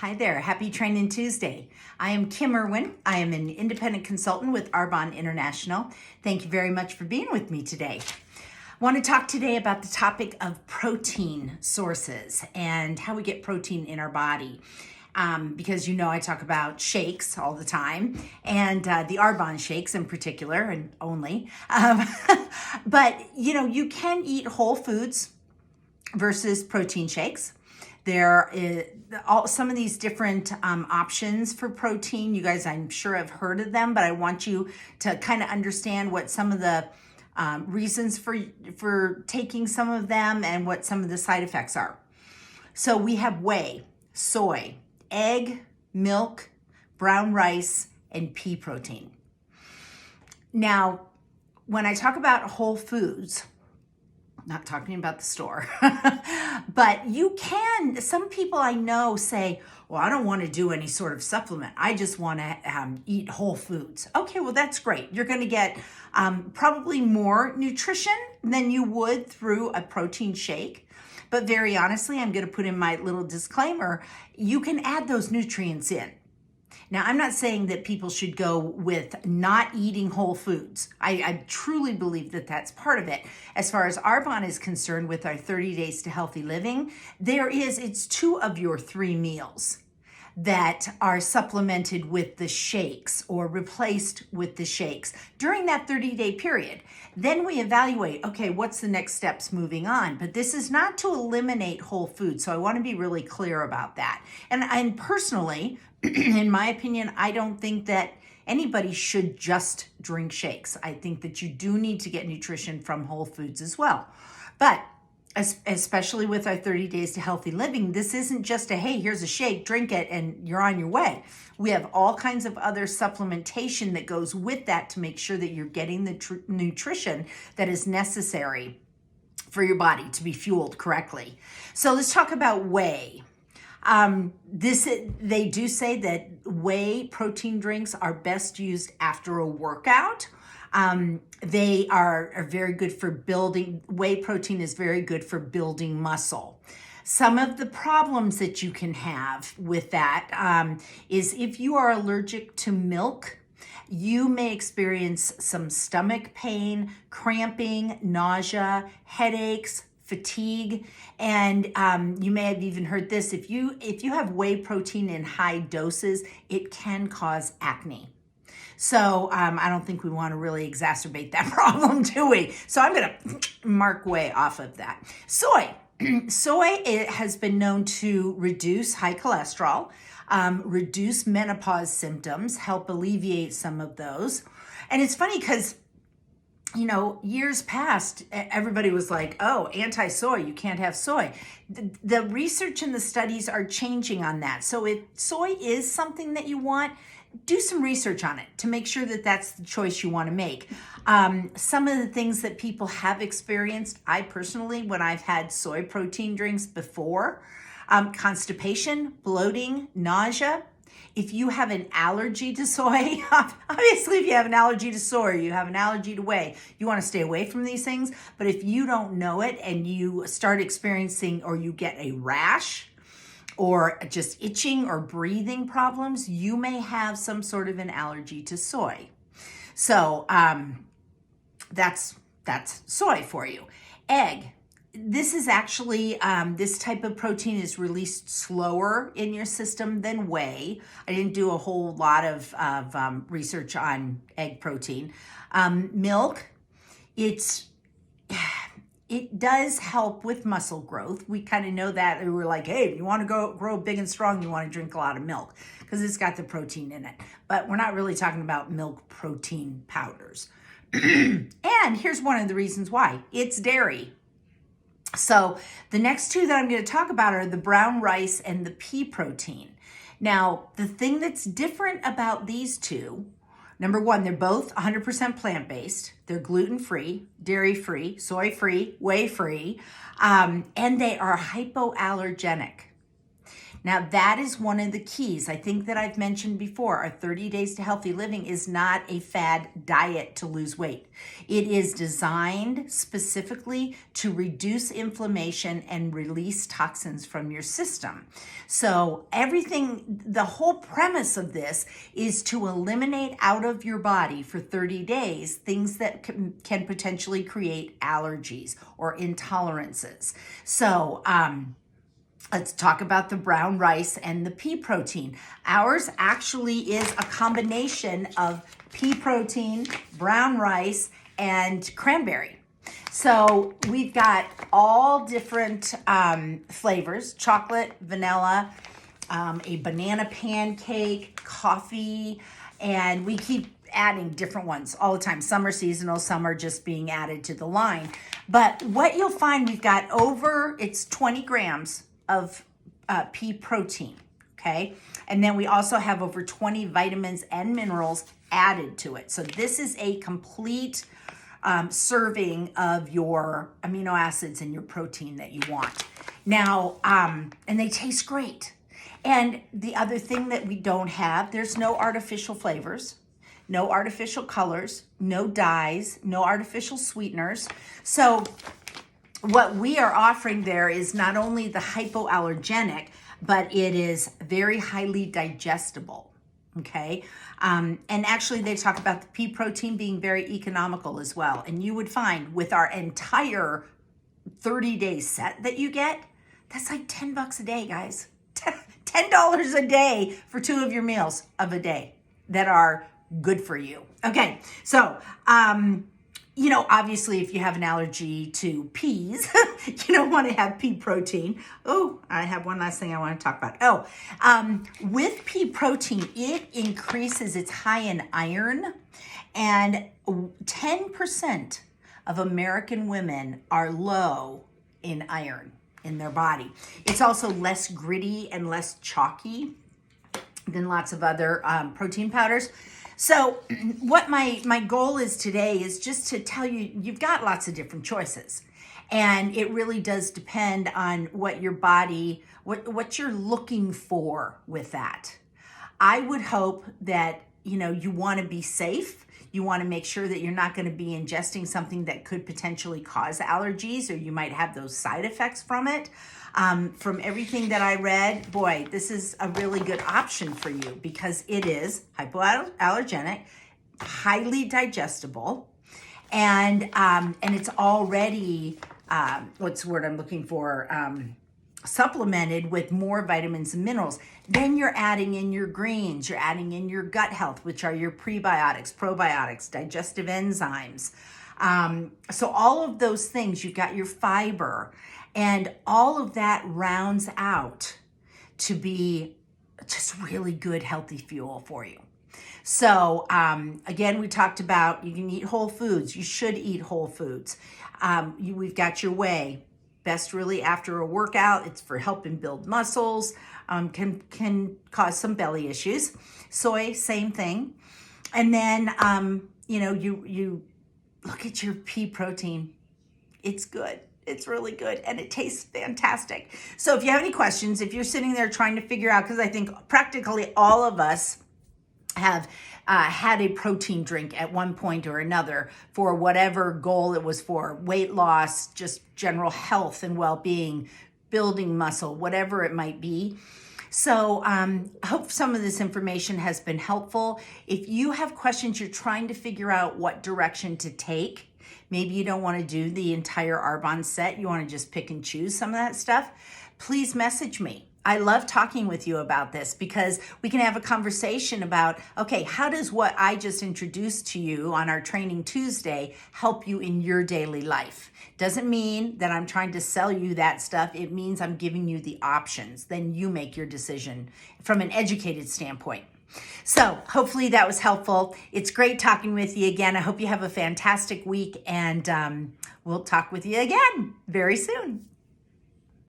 Hi there, happy Training Tuesday. I am Kim Irwin. I am an independent consultant with Arbonne International. Thank you very much for being with me today. I want to talk today about the topic of protein sources and how we get protein in our body. Because I talk about shakes all the time, and the Arbonne shakes in particular and only. But you can eat whole foods versus protein shakes. There is some of these different options for protein. You guys, I'm sure, have heard of them, but I want you to kind of understand what some of the reasons for taking some of them and what some of the side effects are. So we have whey, soy, egg, milk, brown rice, and pea protein. Now, when I talk about whole foods, not talking about the store, but some people I know say, well, I don't want to do any sort of supplement. I just want to eat whole foods. Okay, well, that's great. You're going to get probably more nutrition than you would through a protein shake. But very honestly, I'm going to put in my little disclaimer, you can add those nutrients in. Now, I'm not saying that people should go with not eating whole foods. I truly believe that that's part of it. As far as Arbonne is concerned with our 30 Days to Healthy Living, it's 2 of your 3 meals that are supplemented with the shakes or replaced with the shakes during that 30-day period. Then we evaluate, okay, what's the next steps moving on? But this is not to eliminate whole food, so I want to be really clear about that. And personally, in my opinion, I don't think that anybody should just drink shakes. I think that you do need to get nutrition from whole foods as well. But especially with our 30 Days to Healthy Living, this isn't just hey, here's a shake, drink it, and you're on your way. We have all kinds of other supplementation that goes with that to make sure that you're getting the nutrition that is necessary for your body to be fueled correctly. So let's talk about whey. They do say that whey protein drinks are best used after a workout. They are very good for building. Whey protein is very good for building muscle. Some of the problems that you can have with that is if you are allergic to milk, you may experience some stomach pain, cramping, nausea, headaches, fatigue, and you may have even heard this. If you have whey protein in high doses, it can cause acne. So I don't think we want to really exacerbate that problem, do we? So I'm going to mark whey off of that. Soy. It has been known to reduce high cholesterol, reduce menopause symptoms, help alleviate some of those. And it's funny because years past, everybody was like, oh, anti-soy, you can't have soy. The research and the studies are changing on that. So if soy is something that you want, do some research on it to make sure that that's the choice you want to make. Some of the things that people have experienced, I personally, when I've had soy protein drinks before, constipation, bloating, nausea. If you have an allergy to soy, obviously if you have an allergy to soy, you have an allergy to whey, you want to stay away from these things. But if you don't know it and you start experiencing or you get a rash or just itching or breathing problems, you may have some sort of an allergy to soy. So that's soy for you. Egg. This is actually, this type of protein is released slower in your system than whey. I didn't do a whole lot of research on egg protein. Milk, it does help with muscle growth. We kind of know that. We were like, hey, if you want to grow big and strong, you want to drink a lot of milk because it's got the protein in it. But we're not really talking about milk protein powders. And here's one of the reasons why. It's dairy. So the next 2 that I'm going to talk about are the brown rice and the pea protein. Now, the thing that's different about these 2, number 1, they're both 100% plant-based. They're gluten-free, dairy-free, soy-free, whey-free, and they are hypoallergenic. Now, that is one of the keys. I think that I've mentioned before, our 30 Days to Healthy Living is not a fad diet to lose weight. It is designed specifically to reduce inflammation and release toxins from your system. So the whole premise of this is to eliminate out of your body for 30 days things that can potentially create allergies or intolerances. So, let's talk about the brown rice and the pea protein. Ours actually is a combination of pea protein, brown rice, and cranberry. So we've got all different flavors: chocolate, vanilla, a banana pancake, coffee, and we keep adding different ones all the time. Some are seasonal, some are just being added to the line. But what you'll find, we've got it's 20 grams of pea protein, okay? And then we also have over 20 vitamins and minerals added to it. So this is a complete serving of your amino acids and your protein that you want. Now, and they taste great. And the other thing that we don't have, there's no artificial flavors, no artificial colors, no dyes, no artificial sweeteners. So what we are offering there is not only the hypoallergenic, but it is very highly digestible, okay? And actually they talk about the pea protein being very economical as well. And you would find with our entire 30-day set that you get, that's like $10 a day, guys. $10 a day for 2 of your meals of a day that are good for you. Okay, so, obviously if you have an allergy to peas, you don't want to have pea protein. Oh, I have one last thing I want to talk about. With pea protein, it increases, it's high in iron, and 10% of American women are low in iron in their body. It's also less gritty and less chalky than lots of other protein powders. So what my goal is today is just to tell you, you've got lots of different choices. And it really does depend on what your body, what you're looking for with that. I would hope that, you want to be safe. You want to make sure that you're not going to be ingesting something that could potentially cause allergies, or you might have those side effects from it. From everything that I read, boy, this is a really good option for you because it is hypoallergenic, highly digestible, and it's already, what's the word I'm looking for, supplemented with more vitamins and minerals. Then you're adding in your greens, you're adding in your gut health, which are your prebiotics, probiotics, digestive enzymes. So all of those things, you've got your fiber, and all of that rounds out to be just really good, healthy fuel for you. So again, we talked about you can eat whole foods. You should eat whole foods. We've got your whey. Best really after a workout. It's for helping build muscles. Can cause some belly issues. Soy, same thing. And then you look at your pea protein. It's good. It's really good, and it tastes fantastic. So if you have any questions, if you're sitting there trying to figure out, because I think practically all of us have had a protein drink at one point or another for whatever goal it was for, weight loss, just general health and well-being, building muscle, whatever it might be. So I hope some of this information has been helpful. If you have questions, you're trying to figure out what direction to take, maybe you don't want to do the entire Arbonne set, you want to just pick and choose some of that stuff, please message me. I love talking with you about this because we can have a conversation about, okay, how does what I just introduced to you on our Training Tuesday help you in your daily life? Doesn't mean that I'm trying to sell you that stuff. It means I'm giving you the options. Then you make your decision from an educated standpoint. So hopefully that was helpful. It's great talking with you again. I hope you have a fantastic week, and we'll talk with you again very soon.